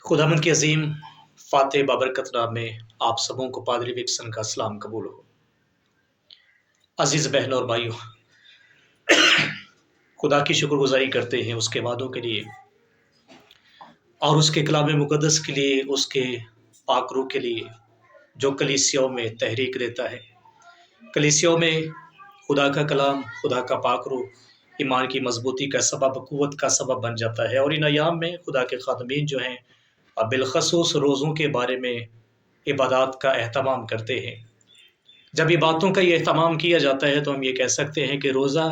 खुदावंद के अजीम फ़ातह बाबरकत नाम में आप सबों को पादरी विक्सन का सलाम कबूल हो। अजीज़ बहनों और भाइयों, खुदा की शुक्रगुजारी करते हैं उसके वादों के लिए और उसके कलाम मुक़द्दस के लिए, उसके पाक रूह के लिए जो कलीसियाओं में तहरीक देता है। कलीसियाओं में खुदा का कलाम, खुदा का पाक रूह ईमान की मजबूती का सबब, क़ुव्वत का सबब बन जाता है। और इन अयाम में खुदा के ख़ादमीन जो हैं बिलखसूस रोज़ों के बारे में इबादत का एहतमाम करते हैं। जब इबादतों का ये एहतमाम किया जाता है तो हम ये कह सकते हैं कि रोज़ा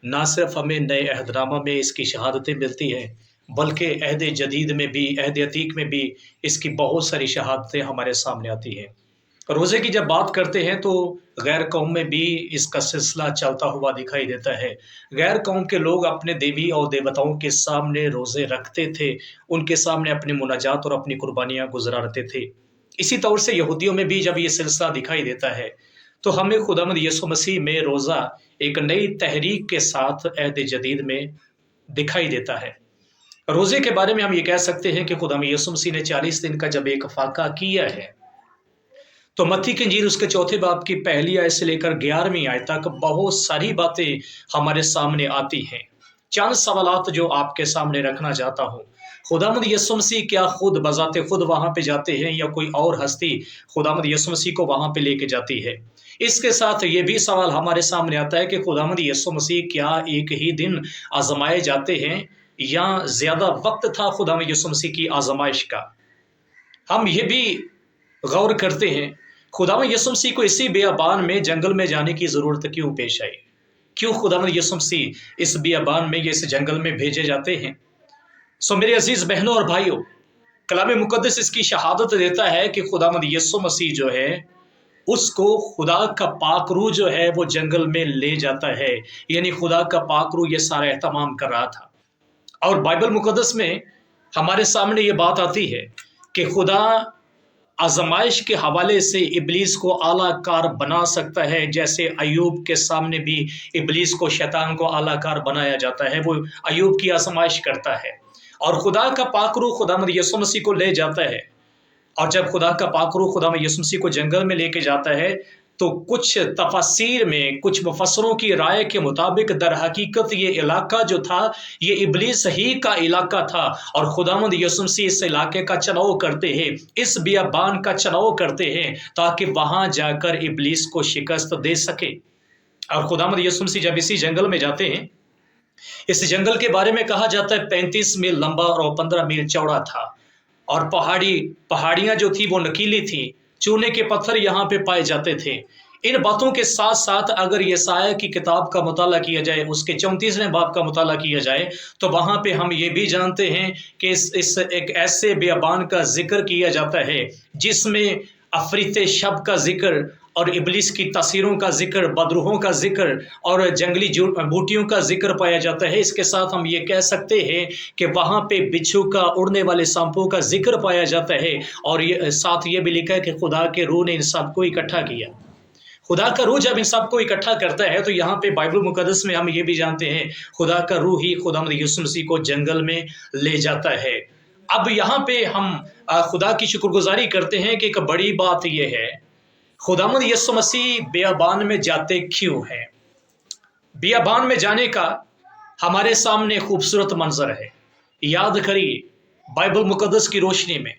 ना सिर्फ हमें नए अहदनामा में इसकी शहादतें मिलती हैं, बल्कि अहद जदीद में भी, अहद अतीक में भी इसकी बहुत सारी शहादतें हमारे सामने आती हैं। रोज़े की जब बात करते हैं तो गैर कौम में भी इसका सिलसिला चलता हुआ दिखाई देता है। गैर कौम के लोग अपने देवी और देवताओं के सामने रोज़े रखते थे, उनके सामने अपनी मुनाजात और अपनी कुर्बानियाँ गुज़ारते थे। इसी तौर से यहूदियों में भी जब ये सिलसिला दिखाई देता है तो हमें खुदावंद यीशु मसीह में रोज़ा एक नई तहरीक के साथ अहद जदीद में दिखाई देता है। रोज़े के बारे में हम ये कह सकते हैं कि खुदावंद यीशु मसीह ने 40 दिन का जब एक फाका किया है तो मत्ती की इंजील उसके चौथे बाब की पहली आयत से लेकर 11वीं आयत तक बहुत सारी बातें हमारे सामने आती हैं। चंद सवालात जो आपके सामने रखना चाहता हूँ। खुदावंद यीशु मसीह क्या खुद बजाते खुद वहाँ पे जाते हैं या कोई और हस्ती खुदावंद यीशु मसीह को वहाँ पे लेके जाती है? इसके साथ ये भी सवाल हमारे सामने आता है कि खुदावंद यीशु मसीह क्या एक ही दिन आजमाए जाते हैं या ज़्यादा वक्त था खुदावंद यीशु मसीह की आजमाइश का? हम ये भी गौर करते हैं खुदावंद यीशु मसीह को इसी बियाबान में जंगल में जाने की ज़रूरत क्यों पेश आई? क्यों खुदावंद यीशु मसीह इस बियाबान में, इस जंगल में भेजे जाते हैं? मेरे अजीज़ बहनों और भाइयों, कलाम मुक़द्दस इसकी शहादत देता है कि खुदावंद यीशु मसीह जो है उसको खुदा का पाक रूह जो है वो जंगल में ले जाता है। यानी खुदा का पाक रूह ये सारा एहतमाम कर रहा था। और बाइबल मुक़द्दस में हमारे सामने ये बात आती है कि खुदा आजमाइश के हवाले से इब्लीस को आलाकार बना सकता है, जैसे अय्यूब के सामने भी इब्लीस को, शैतान को आलाकार बनाया जाता है। वो अय्यूब की आजमाइश करता है और खुदा का पाक रूह खुदावंद यीशु मसीह को ले जाता है। और जब खुदा का पाक रूह खुदावंद यीशु मसीह को जंगल में लेके जाता है तो कुछ तफसीर में, कुछ मुफस्सरों की राय के मुताबिक दर हकीकत ये इलाका जो था ये इब्लीस ही का इलाका था और खुदावंद यीशु मसीह इस इलाके का चुनाव करते हैं, इस बियाबान का चुनाव करते हैं ताकि वहां जाकर इब्लीस को शिकस्त दे सके। और खुदावंद यीशु मसीह जब इसी जंगल में जाते हैं, इस जंगल के बारे में कहा जाता है 35 मील लंबा और 15 मील चौड़ा था और पहाड़ियां जो थी वो नकीली थी, चूने के पत्थर यहाँ पे पाए जाते थे। इन बातों के साथ साथ अगर यशायाह की किताब का मुताला किया जाए, उसके 34वें बाब का मुताला किया जाए तो वहाँ पे हम ये भी जानते हैं कि इस एक ऐसे बियाबान का जिक्र किया जाता है जिसमें अफरीत शब का जिक्र और इब्लीस की तस्वीरों का जिक्र, बदरूहों का जिक्र और जंगली बूटियों का जिक्र पाया जाता है। इसके साथ हम ये कह सकते हैं कि वहाँ पे बिच्छू का, उड़ने वाले सांपों का जिक्र पाया जाता है और ये साथ ये भी लिखा है कि खुदा के रूह ने इन सबको इकट्ठा किया। खुदा का रूह जब इन सबको इकट्ठा करता है तो यहाँ पे बाइबल मुक़द्दस में हम ये भी जानते हैं खुदा का रूह ही खुदावंद यीशु मसीह को जंगल में ले जाता है। अब यहाँ पे हम खुदा की शुक्रगुजारी करते हैं कि एक बड़ी बात यह है, खुदावंद यीशु मसीह बियाबान में जाते क्यों हैं? बियाबान में जाने का हमारे सामने खूबसूरत मंजर है। याद करिए, बाइबल मुक़द्दस की रोशनी में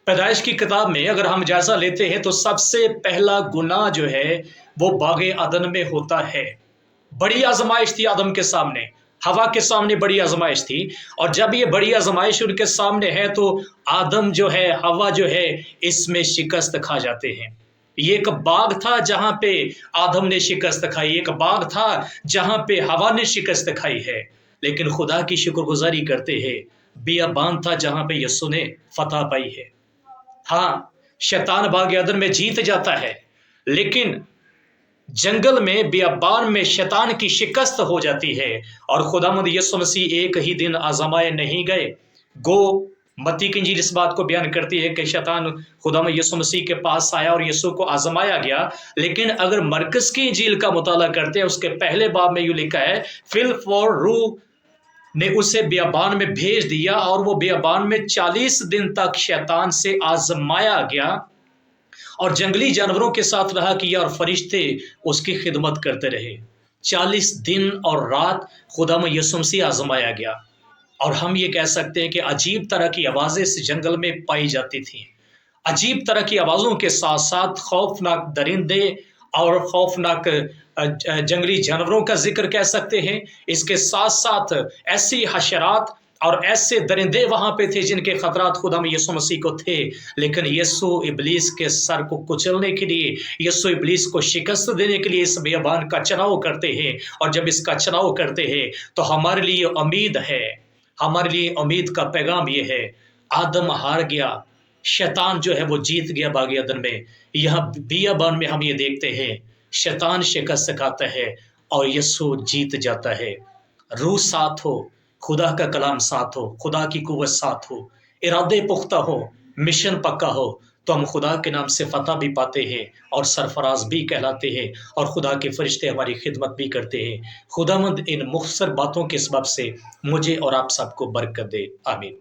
पैदाइश की किताब में अगर हम जायजा लेते हैं तो सबसे पहला गुनाह जो है वो बागे अदन में होता है। बड़ी आजमाइश थी आदम के सामने, हवा के सामने बड़ी आजमाइश थी और जब ये बड़ी आजमाइश उनके सामने है तो आदम जो है, हवा जो है, इसमें शिकस्त खा जाते हैं। ये एक बाग था जहां पे आदम ने शिकस्त खाई, एक बाग था जहां पे हवा ने शिकस्त खाई है। लेकिन खुदा की शुक्रगुजारी करते हैं, बियाबान था जहां पे यीशु ने फतह पाई है। हाँ, शैतान बाग अदन में जीत जाता है, लेकिन जंगल में, बियाबान में शैतान की शिकस्त हो जाती है और खुदावंद यीशु मसीह एक ही दिन आजमाए नहीं गए। गो मत्ती की इंजील इस बात को बयान करती है कि शैतान खुदावंद यीशु मसीह के पास आया और यीशु को आजमाया गया। लेकिन अगर मरकस की इंजील का मुताला करते हैं, उसके पहले बाब में यूं लिखा है, फिल फॉर रूह نے اسے بیابان میں بھیج دیا، اور وہ بیابان میں 40 دن تک شیطان سے آزمایا گیا اور جنگلی جانوروں کے ساتھ رہا کیا، اور فرشتے اس کی خدمت کرتے رہے۔ 40 دن اور رات خدا میں یسوع مسیح آزمایا گیا، اور ہم یہ کہہ سکتے ہیں کہ عجیب طرح کی آوازیں اس جنگل میں پائی جاتی تھیں۔ عجیب طرح کی آوازوں کے ساتھ ساتھ خوفناک درندے اور خوفناک جنگلی جانوروں کا ذکر کہہ سکتے ہیں۔ اس کے ساتھ ساتھ ایسی حشرات اور ایسے درندے وہاں پہ تھے جن کے خطرات خدا میں یسوع مسیح کو تھے، لیکن یسوع ابلیس کے سر کو کچلنے کے لیے، یسوع ابلیس کو شکست دینے کے لیے اس بیابان کا چناؤ کرتے ہیں، اور جب اس کا چناؤ کرتے ہیں تو ہمارے لیے امید ہے، ہمارے لیے امید کا پیغام یہ ہے، آدم ہار گیا، شیطان جو ہے وہ جیت گیا باغ عدن میں۔ یہاں بیابان میں ہم یہ دیکھتے ہیں شیطان شکست کھاتا ہے اور یسوع جیت جاتا ہے۔ روح ساتھ ہو، خدا کا کلام ساتھ ہو، خدا کی قوت ساتھ ہو، ارادے پختہ ہو، مشن پکا ہو، تو ہم خدا کے نام سے فتح بھی پاتے ہیں اور سرفراز بھی کہلاتے ہیں، اور خدا کے فرشتے ہماری خدمت بھی کرتے ہیں۔ خداوند ان مختصر باتوں کے سبب سے مجھے اور آپ سب کو برکت دے، آمین۔